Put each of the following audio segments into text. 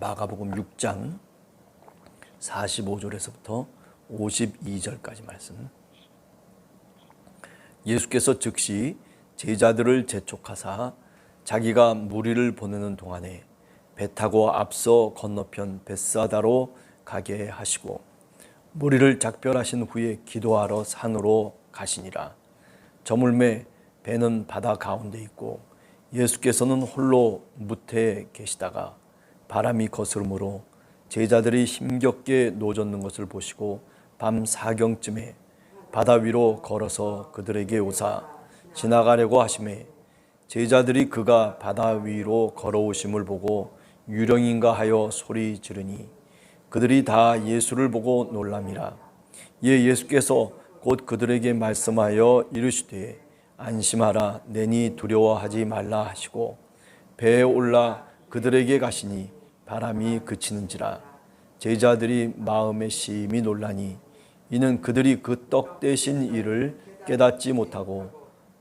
마가복음 6장 45절에서부터 52절까지 말씀. 예수께서 즉시 제자들을 재촉하사 자기가 무리를 보내는 동안에 배 타고 앞서 건너편 벳사다로 가게 하시고 무리를 작별하신 후에 기도하러 산으로 가시니라. 저물매 배는 바다 가운데 있고 예수께서는 홀로 무태에 계시다가 바람이 거스름으로 제자들이 힘겹게 노젓는 것을 보시고 밤 사경쯤에 바다 위로 걸어서 그들에게 오사 지나가려고 하시매 제자들이 그가 바다 위로 걸어오심을 보고 유령인가 하여 소리 지르니 그들이 다 예수를 보고 놀람이라. 이에 예수께서 곧 그들에게 말씀하여 이르시되 안심하라, 내니 두려워하지 말라 하시고 배에 올라 그들에게 가시니 바람이 그치는지라. 제자들이 마음에 심히 놀라니 이는 그들이 그 떡 대신 일을 깨닫지 못하고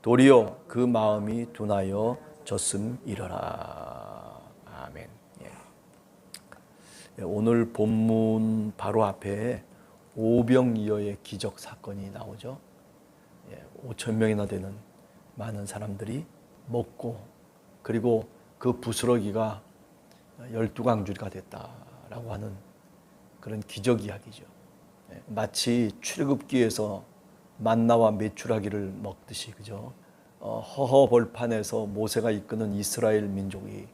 도리어 그 마음이 둔하여 졌음이러라. 아멘. 오늘 본문 바로 앞에 오병이어의 기적 사건이 나오죠. 5천 명이나 되는 많은 사람들이 먹고 그리고 그 부스러기가 12강줄이가 됐다라고 하는 그런 기적 이야기죠. 마치 출애굽기에서 만나와 메추라기를 먹듯이, 그죠? 허허 벌판에서 모세가 이끄는 이스라엘 민족이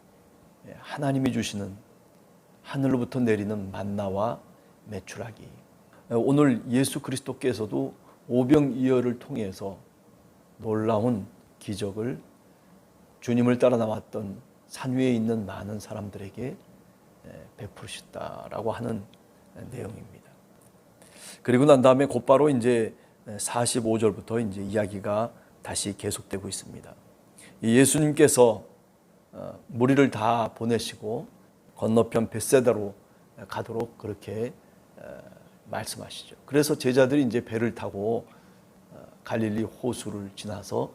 하나님이 주시는 하늘로부터 내리는 만나와 메추라기. 오늘 예수 그리스도께서도 오병이어를 통해서 놀라운 기적을 주님을 따라 나왔던 산 위에 있는 많은 사람들에게 베푸셨다라고 하는 내용입니다. 그리고 난 다음에 곧바로 이제 45절부터 이제 이야기가 다시 계속되고 있습니다. 예수님께서 무리를 다 보내시고 건너편 벳세다로 가도록 그렇게 말씀하시죠. 그래서 제자들이 이제 배를 타고 갈릴리 호수를 지나서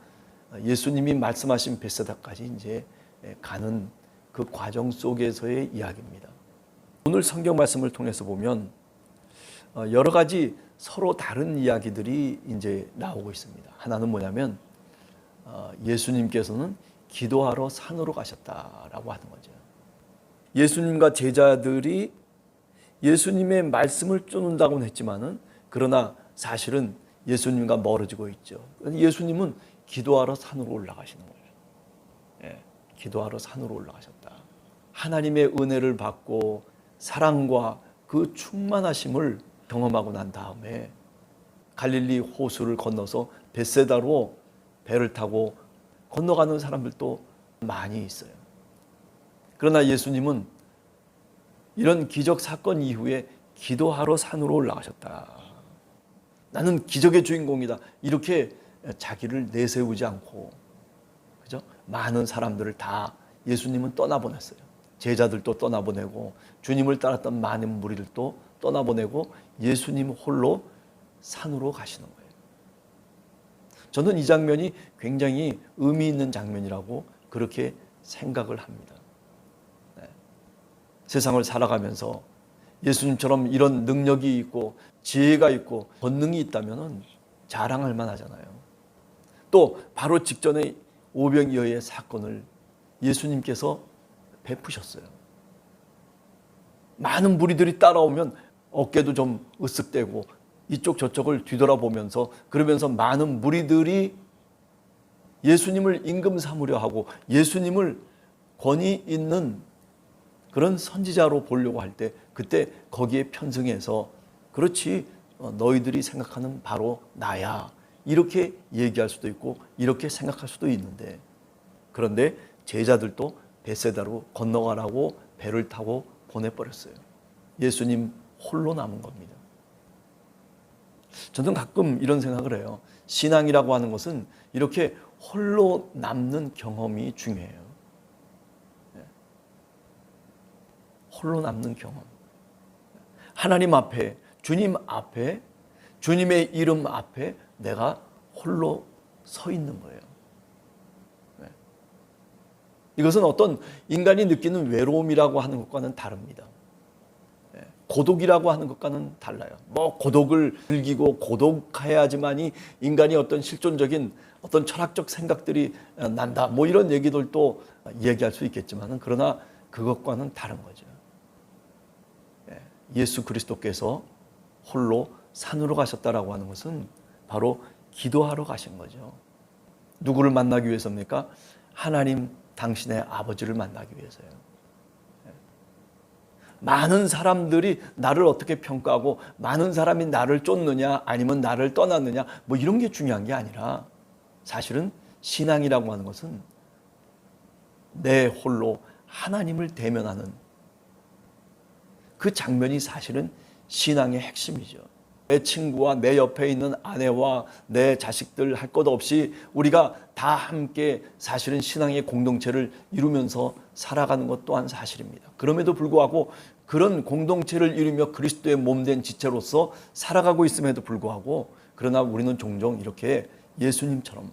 예수님이 말씀하신 벳세다까지 이제 가는 그 과정 속에서의 이야기입니다. 오늘 성경 말씀을 통해서 보면 여러 가지 서로 다른 이야기들이 이제 나오고 있습니다. 하나는 뭐냐면 예수님께서는 기도하러 산으로 가셨다라고 하는 거죠. 예수님과 제자들이 예수님의 말씀을 쫓는다고는 했지만은 그러나 사실은 예수님과 멀어지고 있죠. 예수님은 기도하러 산으로 올라가시는 거예요. 기도하러 산으로 올라가셨다. 하나님의 은혜를 받고 사랑과 그 충만하심을 경험하고 난 다음에 갈릴리 호수를 건너서 벳세다로 배를 타고 건너가는 사람들도 많이 있어요. 그러나 예수님은 이런 기적 사건 이후에 기도하러 산으로 올라가셨다. 나는 기적의 주인공이다. 이렇게 자기를 내세우지 않고, 그죠? 많은 사람들을 다 예수님은 떠나보냈어요. 제자들도 떠나보내고 주님을 따랐던 많은 무리들도 떠나보내고 예수님 홀로 산으로 가시는 거예요. 저는 이 장면이 굉장히 의미 있는 장면이라고 그렇게 생각을 합니다. 세상을 살아가면서 예수님처럼 이런 능력이 있고 지혜가 있고 권능이 있다면 자랑할 만하잖아요. 또 바로 직전에 오병이어의 사건을 예수님께서 베푸셨어요. 많은 무리들이 따라오면 어깨도 좀 으쓱대고 이쪽 저쪽을 뒤돌아보면서 그러면서 많은 무리들이 예수님을 임금 삼으려 하고 예수님을 권위 있는 그런 선지자로 보려고 할 때 그때 거기에 편승해서 그렇지, 너희들이 생각하는 바로 나야, 이렇게 얘기할 수도 있고 이렇게 생각할 수도 있는데, 그런데 제자들도 벳세다로 건너가라고 배를 타고 보내버렸어요. 예수님 홀로 남은 겁니다. 저는 가끔 이런 생각을 해요. 신앙이라고 하는 것은 이렇게 홀로 남는 경험이 중요해요. 홀로 남는 경험. 하나님 앞에, 주님 앞에, 주님의 이름 앞에 내가 홀로 서 있는 거예요. 이것은 어떤 인간이 느끼는 외로움이라고 하는 것과는 다릅니다. 고독이라고 하는 것과는 달라요. 뭐 고독을 즐기고 고독해야지만이 인간이 어떤 실존적인 어떤 철학적 생각들이 난다. 뭐 이런 얘기들도 얘기할 수 있겠지만은 그러나 그것과는 다른 거죠. 예수 그리스도께서 홀로 산으로 가셨다라고 하는 것은 바로 기도하러 가신 거죠. 누구를 만나기 위해서입니까? 하나님 당신의 아버지를 만나기 위해서요. 많은 사람들이 나를 어떻게 평가하고 많은 사람이 나를 쫓느냐 아니면 나를 떠났느냐 뭐 이런 게 중요한 게 아니라 사실은 신앙이라고 하는 것은 내 홀로 하나님을 대면하는 그 장면이 사실은 신앙의 핵심이죠. 내 친구와 내 옆에 있는 아내와 내 자식들 할 것 없이 우리가 다 함께 사실은 신앙의 공동체를 이루면서 살아가는 것 또한 사실입니다. 그럼에도 불구하고 그런 공동체를 이루며 그리스도의 몸된 지체로서 살아가고 있음에도 불구하고 그러나 우리는 종종 이렇게 예수님처럼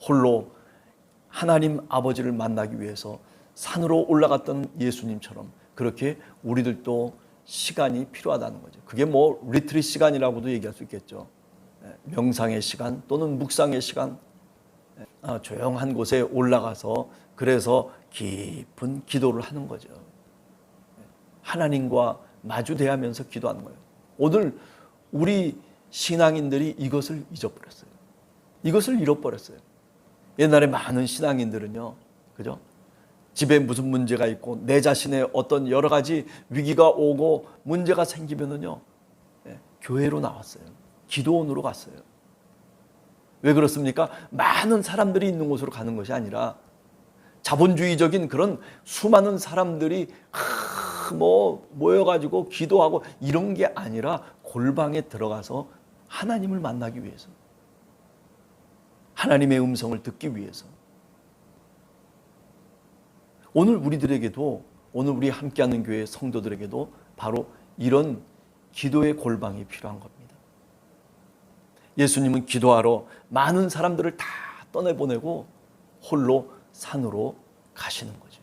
홀로 하나님 아버지를 만나기 위해서 산으로 올라갔던 예수님처럼 그렇게 우리들도 시간이 필요하다는 거죠. 그게 뭐 리트릿 시간이라고도 얘기할 수 있겠죠. 명상의 시간 또는 묵상의 시간, 조용한 곳에 올라가서 그래서 깊은 기도를 하는 거죠. 하나님과 마주대하면서 기도하는 거예요. 오늘 우리 신앙인들이 이것을 잊어버렸어요. 이것을 잃어버렸어요. 옛날에 많은 신앙인들은요, 그죠? 집에 무슨 문제가 있고 내 자신의 어떤 여러 가지 위기가 오고 문제가 생기면은요, 교회로 나왔어요. 기도원으로 갔어요. 왜 그렇습니까? 많은 사람들이 있는 곳으로 가는 것이 아니라 자본주의적인 그런 수많은 사람들이 뭐 모여가지고 기도하고 이런 게 아니라 골방에 들어가서 하나님을 만나기 위해서, 하나님의 음성을 듣기 위해서. 오늘 우리들에게도, 오늘 우리 함께하는 교회 성도들에게도 바로 이런 기도의 골방이 필요한 겁니다. 예수님은 기도하러 많은 사람들을 다 떠내보내고 홀로 산으로 가시는 거죠.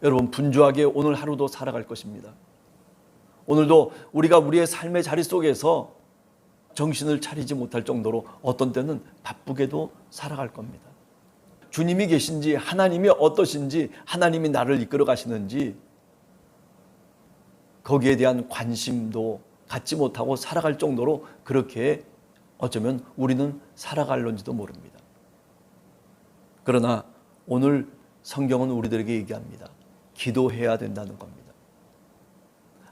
여러분, 분주하게 오늘 하루도 살아갈 것입니다. 오늘도 우리가 우리의 삶의 자리 속에서 정신을 차리지 못할 정도로 어떤 때는 바쁘게도 살아갈 겁니다. 주님이 계신지, 하나님이 어떠신지, 하나님이 나를 이끌어 가시는지 거기에 대한 관심도 갖지 못하고 살아갈 정도로 그렇게 어쩌면 우리는 살아갈런지도 모릅니다. 그러나 오늘 성경은 우리들에게 얘기합니다. 기도해야 된다는 겁니다.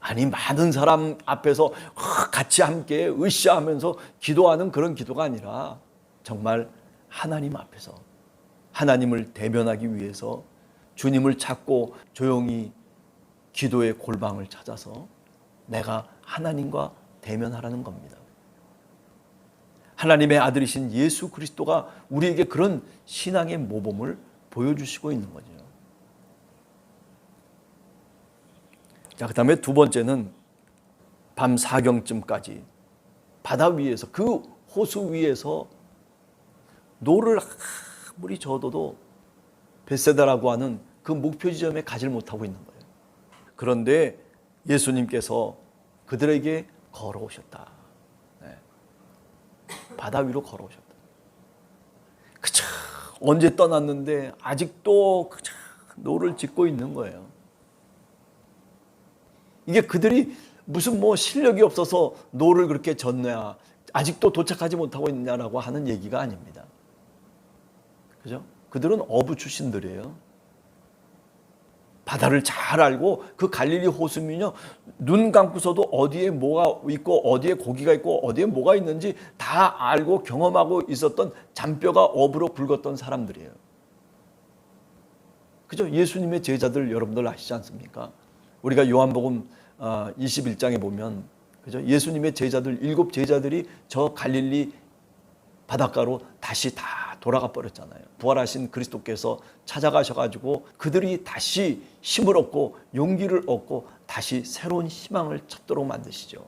아니, 많은 사람 앞에서 같이 함께 으쌰하면서 기도하는 그런 기도가 아니라 정말 하나님 앞에서 하나님을 대면하기 위해서 주님을 찾고 조용히 기도의 골방을 찾아서 내가 하나님과 대면하라는 겁니다. 하나님의 아들이신 예수 그리스도가 우리에게 그런 신앙의 모범을 보여주시고 있는 거죠. 자, 그 다음에 두 번째는 밤 4경쯤까지 바다 위에서, 그 호수 위에서 노를 아무리 저어도 벳세다라고 하는 그 목표 지점에 가지 못하고 있는 거예요. 그런데 예수님께서 그들에게 걸어오셨다. 바다 위로 걸어오셨다. 그저 언제 떠났는데 아직도 그저 노를 짓고 있는 거예요. 이게 그들이 무슨 뭐 실력이 없어서 노를 그렇게 젓냐, 아직도 도착하지 못하고 있냐라고 하는 얘기가 아닙니다. 그죠? 그들은 어부 출신들이에요. 바다를 잘 알고 그 갈릴리 호수면요, 눈 감고서도 어디에 뭐가 있고 어디에 고기가 있고 어디에 뭐가 있는지 다 알고 경험하고 있었던 잔뼈가 어부로 붉었던 사람들이에요. 그죠? 예수님의 제자들 여러분들 아시지 않습니까? 우리가 요한복음 21장에 보면, 그죠? 예수님의 제자들, 7 제자들이 저 갈릴리 바닷가로 다시 다 돌아가 버렸잖아요. 부활하신 그리스도께서 찾아가셔가지고 그들이 다시 힘을 얻고 용기를 얻고 다시 새로운 희망을 찾도록 만드시죠.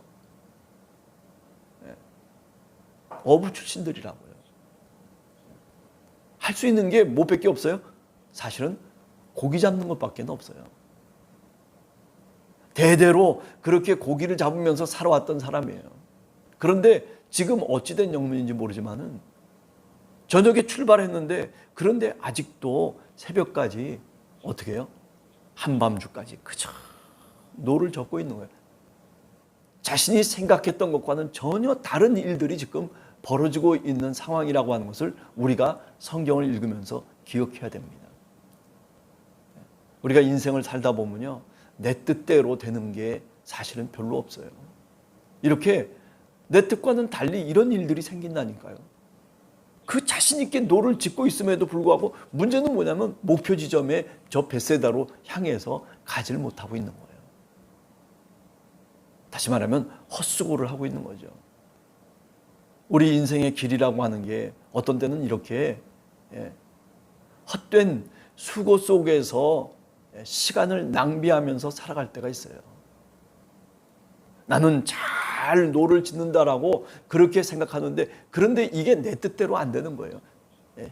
어부 출신들이라고요. 할 수 있는 게 뭐밖에 없어요? 사실은 고기 잡는 것밖에 없어요. 대대로 그렇게 고기를 잡으면서 살아왔던 사람이에요. 그런데 지금 어찌된 영문인지 모르지만은 저녁에 출발했는데 그런데 아직도 새벽까지 어떻게 해요? 한밤중까지 그저 노를 젓고 있는 거예요. 자신이 생각했던 것과는 전혀 다른 일들이 지금 벌어지고 있는 상황이라고 하는 것을 우리가 성경을 읽으면서 기억해야 됩니다. 우리가 인생을 살다 보면요, 내 뜻대로 되는 게 사실은 별로 없어요. 이렇게 내 뜻과는 달리 이런 일들이 생긴다니까요. 그 자신 있게 노를 짓고 있음에도 불구하고 문제는 뭐냐면 목표 지점에 저 벳세다로 향해서 가지를 못하고 있는 거예요. 다시 말하면 헛수고를 하고 있는 거죠. 우리 인생의 길이라고 하는 게 어떤 때는 이렇게 헛된 수고 속에서 시간을 낭비하면서 살아갈 때가 있어요. 나는 잘 노를 짓는다라고 그렇게 생각하는데 그런데 이게 내 뜻대로 안 되는 거예요.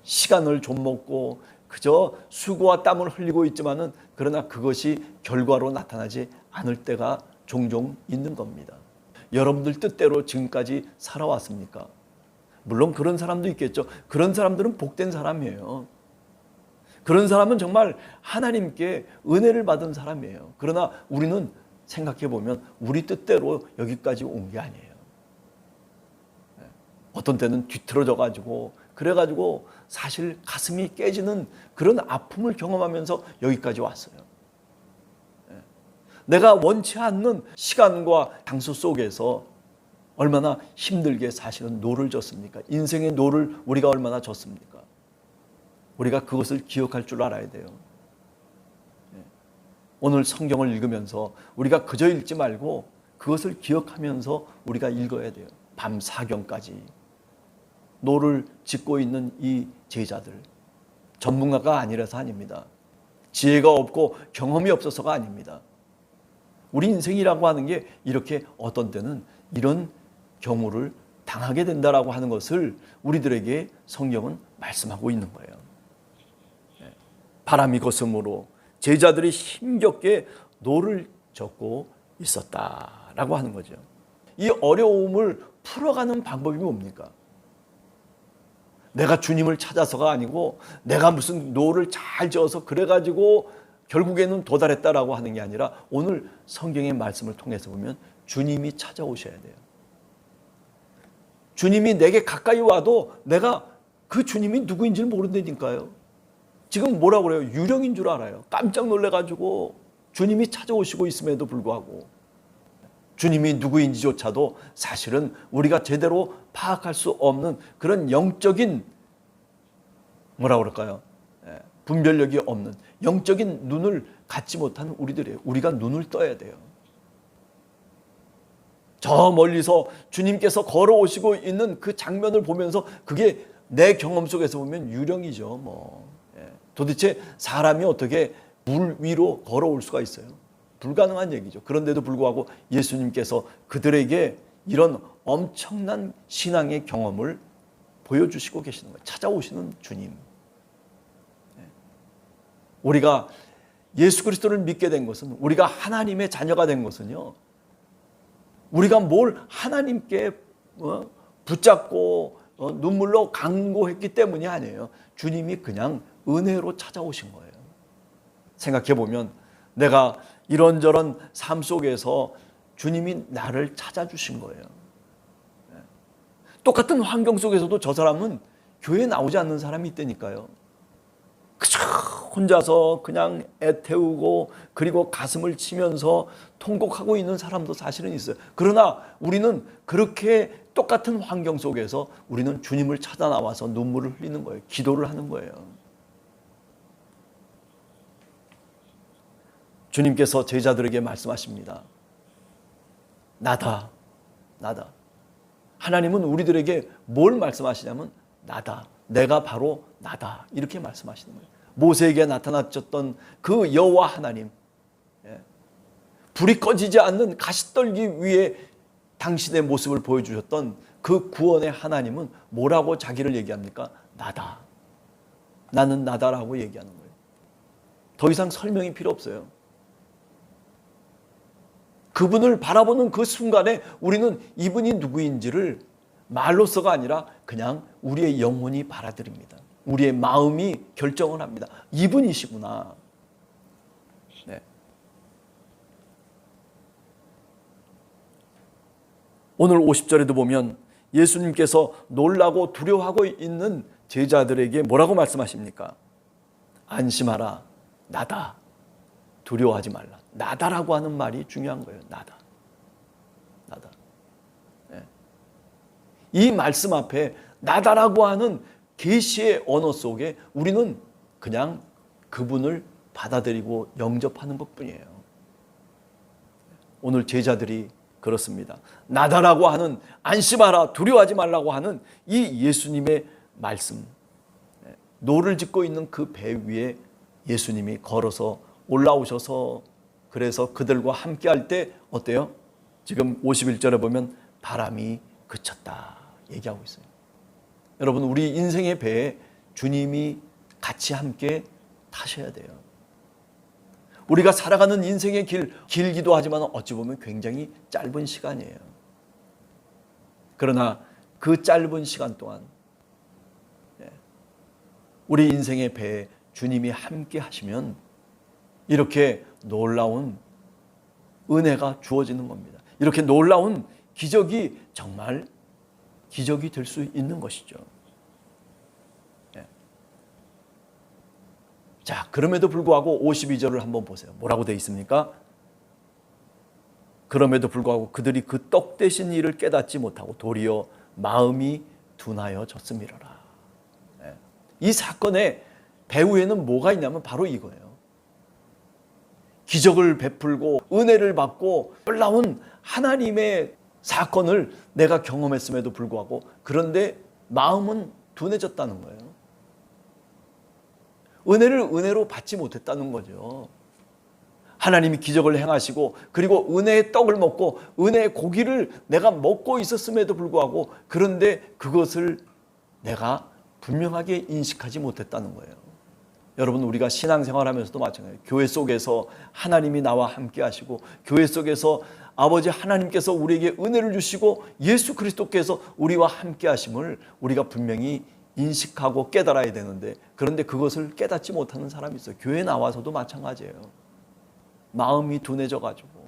시간을 좀 먹고 그저 수고와 땀을 흘리고 있지만은 그러나 그것이 결과로 나타나지 않을 때가 종종 있는 겁니다. 여러분들 뜻대로 지금까지 살아왔습니까? 물론 그런 사람도 있겠죠. 그런 사람들은 복된 사람이에요. 그런 사람은 정말 하나님께 은혜를 받은 사람이에요. 그러나 우리는 생각해 보면 우리 뜻대로 여기까지 온 게 아니에요. 어떤 때는 뒤틀어져 가지고 그래가지고 사실 가슴이 깨지는 그런 아픔을 경험하면서 여기까지 왔어요. 내가 원치 않는 시간과 장소 속에서 얼마나 힘들게 사실은 노를 졌습니까? 인생의 노를 우리가 얼마나 졌습니까? 우리가 그것을 기억할 줄 알아야 돼요. 오늘 성경을 읽으면서 우리가 그저 읽지 말고 그것을 기억하면서 우리가 읽어야 돼요. 밤 사경까지 노를 짓고 있는 이 제자들, 전문가가 아니라서 아닙니다. 지혜가 없고 경험이 없어서가 아닙니다. 우리 인생이라고 하는 게 이렇게 어떤 때는 이런 경우를 당하게 된다라고 하는 것을 우리들에게 성경은 말씀하고 있는 거예요. 바람이 거스므로 제자들이 힘겹게 노를 젓고 있었다라고 하는 거죠. 이 어려움을 풀어가는 방법이 뭡니까? 내가 주님을 찾아서가 아니고 내가 무슨 노를 잘 지어서 그래가지고 결국에는 도달했다라고 하는 게 아니라 오늘 성경의 말씀을 통해서 보면 주님이 찾아오셔야 돼요. 주님이 내게 가까이 와도 내가 그 주님이 누구인지를 모른다니까요. 지금 뭐라고 그래요? 유령인 줄 알아요. 깜짝 놀래가지고 주님이 찾아오시고 있음에도 불구하고 주님이 누구인지조차도 사실은 우리가 제대로 파악할 수 없는 그런 영적인 뭐라고 그럴까요? 분별력이 없는 영적인 눈을 갖지 못한 우리들이에요. 우리가 눈을 떠야 돼요. 저 멀리서 주님께서 걸어오시고 있는 그 장면을 보면서 그게 내 경험 속에서 보면 유령이죠. 도대체 사람이 어떻게 물 위로 걸어올 수가 있어요? 불가능한 얘기죠. 그런데도 불구하고 예수님께서 그들에게 이런 엄청난 신앙의 경험을 보여주시고 계시는 거예요. 찾아오시는 주님. 우리가 예수 그리스도를 믿게 된 것은, 우리가 하나님의 자녀가 된 것은요, 우리가 뭘 하나님께 붙잡고 눈물로 강구했기 때문이 아니에요. 주님이 그냥 은혜로 찾아오신 거예요. 생각해 보면 내가 이런저런 삶 속에서 주님이 나를 찾아주신 거예요. 똑같은 환경 속에서도 저 사람은 교회에 나오지 않는 사람이 있다니까요. 그저 혼자서 그냥 애태우고 그리고 가슴을 치면서 통곡하고 있는 사람도 사실은 있어요. 그러나 우리는 그렇게 똑같은 환경 속에서 우리는 주님을 찾아 나와서 눈물을 흘리는 거예요. 기도를 하는 거예요. 주님께서 제자들에게 말씀하십니다. 나다, 나다. 하나님은 우리들에게 뭘 말씀하시냐면 나다, 내가 바로 나다, 이렇게 말씀하시는 거예요. 모세에게 나타났던 그 여호와 하나님, 불이 꺼지지 않는 가시떨기 위에 당신의 모습을 보여주셨던 그 구원의 하나님은 뭐라고 자기를 얘기합니까? 나다. 나는 나다라고 얘기하는 거예요. 더 이상 설명이 필요 없어요. 그분을 바라보는 그 순간에 우리는 이분이 누구인지를 말로서가 아니라 그냥 우리의 영혼이 받아들입니다. 우리의 마음이 결정을 합니다. 이분이시구나. 네. 오늘 50절에도 보면 예수님께서 놀라고 두려워하고 있는 제자들에게 뭐라고 말씀하십니까? 안심하라, 나다. 두려워하지 말라. 나다라고 하는 말이 중요한 거예요. 나다. 네. 이 말씀 앞에 나다라고 하는 계시의 언어 속에 우리는 그냥 그분을 받아들이고 영접하는 것뿐이에요. 오늘 제자들이 그렇습니다. 나다라고 하는, 안심하라, 두려워하지 말라고 하는 이 예수님의 말씀, 노를 짓고 있는 그 배 위에 예수님이 걸어서 올라오셔서 그래서 그들과 함께 할 때 어때요? 지금 51절에 보면 바람이 그쳤다 얘기하고 있어요. 여러분, 우리 인생의 배에 주님이 같이 함께 타셔야 돼요. 우리가 살아가는 인생의 길, 길기도 하지만 어찌 보면 굉장히 짧은 시간이에요. 그러나 그 짧은 시간 동안 우리 인생의 배에 주님이 함께 하시면 이렇게 놀라운 은혜가 주어지는 겁니다. 이렇게 놀라운 기적이 정말 기적이 될 수 있는 것이죠. 자, 그럼에도 불구하고 52절을 한번 보세요. 뭐라고 되어 있습니까? 그럼에도 불구하고 그들이 그 떡 대신 일을 깨닫지 못하고 도리어 마음이 둔하여 졌음이로라. 이 사건의 배후에는 뭐가 있냐면 바로 이거예요. 기적을 베풀고 은혜를 받고 놀라운 하나님의 사건을 내가 경험했음에도 불구하고 그런데 마음은 둔해졌다는 거예요. 은혜를 은혜로 받지 못했다는 거죠. 하나님이 기적을 행하시고 그리고 은혜의 떡을 먹고 은혜의 고기를 내가 먹고 있었음에도 불구하고 그런데 그것을 내가 분명하게 인식하지 못했다는 거예요. 여러분, 우리가 신앙생활하면서도 마찬가지예요. 교회 속에서 하나님이 나와 함께 하시고 교회 속에서 아버지 하나님께서 우리에게 은혜를 주시고 예수 그리스도께서 우리와 함께 하심을 우리가 분명히 인식하고 깨달아야 되는데 그런데 그것을 깨닫지 못하는 사람이 있어요. 교회에 나와서도 마찬가지예요. 마음이 둔해져 가지고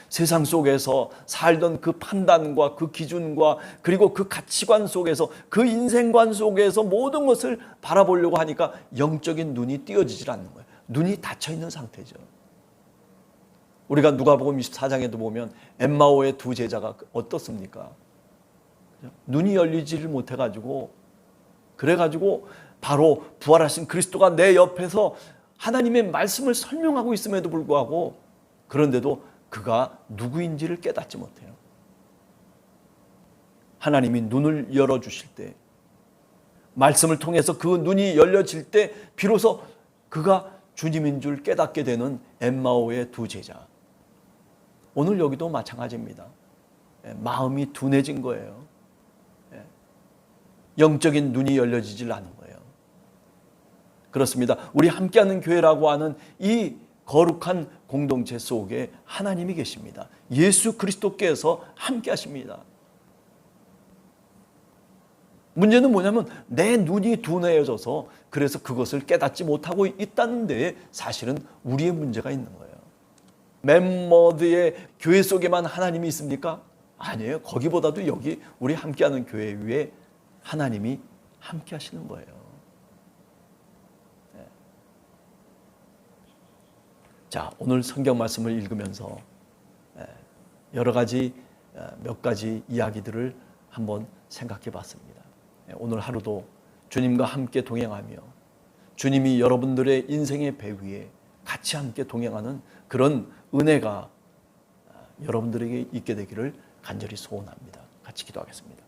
세상 속에서 살던 그 판단과 그 기준과 그리고 그 가치관 속에서 그 인생관 속에서 모든 것을 바라보려고 하니까 영적인 눈이 띄어지질 않는 거예요. 눈이 닫혀 있는 상태죠. 우리가 누가복음 24장에도 보면 엠마오의 두 제자가 어떻습니까? 눈이 열리지를 못해가지고 그래가지고 바로 부활하신 그리스도가 내 옆에서 하나님의 말씀을 설명하고 있음에도 불구하고 그런데도 그가 누구인지를 깨닫지 못해요. 하나님이 눈을 열어주실 때 말씀을 통해서 그 눈이 열려질 때 비로소 그가 주님인 줄 깨닫게 되는 엠마오의 두 제자. 오늘 여기도 마찬가지입니다. 마음이 둔해진 거예요. 영적인 눈이 열려지질 않은 거예요. 그렇습니다. 우리 함께하는 교회라고 하는 이 거룩한 공동체 속에 하나님이 계십니다. 예수 그리스도께서 함께 하십니다. 문제는 뭐냐면 내 눈이 둔해져서 그래서 그것을 깨닫지 못하고 있다는 데에 사실은 우리의 문제가 있는 거예요. 멤버들의 교회 속에만 하나님이 있습니까? 아니에요. 거기보다도 여기 우리 함께하는 교회 위에 하나님이 함께 하시는 거예요. 자, 오늘 성경 말씀을 읽으면서 여러 가지 몇 가지 이야기들을 한번 생각해 봤습니다. 오늘 하루도 주님과 함께 동행하며 주님이 여러분들의 인생의 배 위에 같이 함께 동행하는 그런 은혜가 여러분들에게 있게 되기를 간절히 소원합니다. 같이 기도하겠습니다.